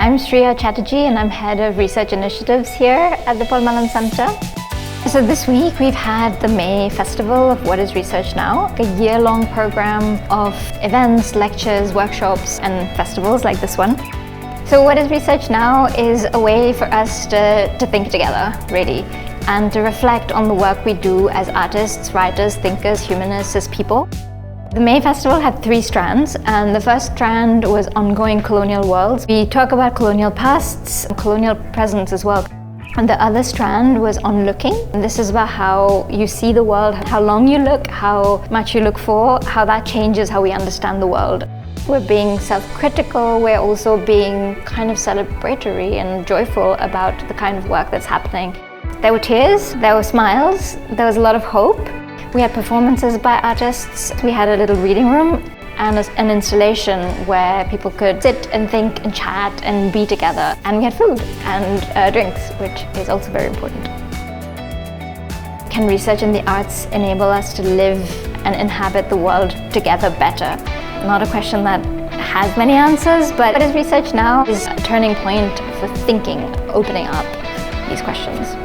I'm Shriya Chatterjee and I'm Head of Research Initiatives here at the Paul Mellon Centre. So this week we've had the May Festival of What is Research Now, a year-long program of events, lectures, workshops and festivals like this one. So What is Research Now is a way for us to think together, really, and to reflect on the work we do as artists, writers, thinkers, humanists, as people. The May Festival had 3 strands, and the first strand was ongoing colonial worlds. We talk about colonial pasts, colonial presents as well. And the other strand was on looking. And this is about how you see the world, how long you look, how much you look for, how that changes how we understand the world. We're being self-critical, we're also being kind of celebratory and joyful about the kind of work that's happening. There were tears, there were smiles, there was a lot of hope. We had performances by artists. We had a little reading room and an installation where people could sit and think and chat and be together. And we had food and drinks, which is also very important. Can research in the arts enable us to live and inhabit the world together better? Not a question that has many answers, but What is Research Now is a turning point for thinking, opening up these questions.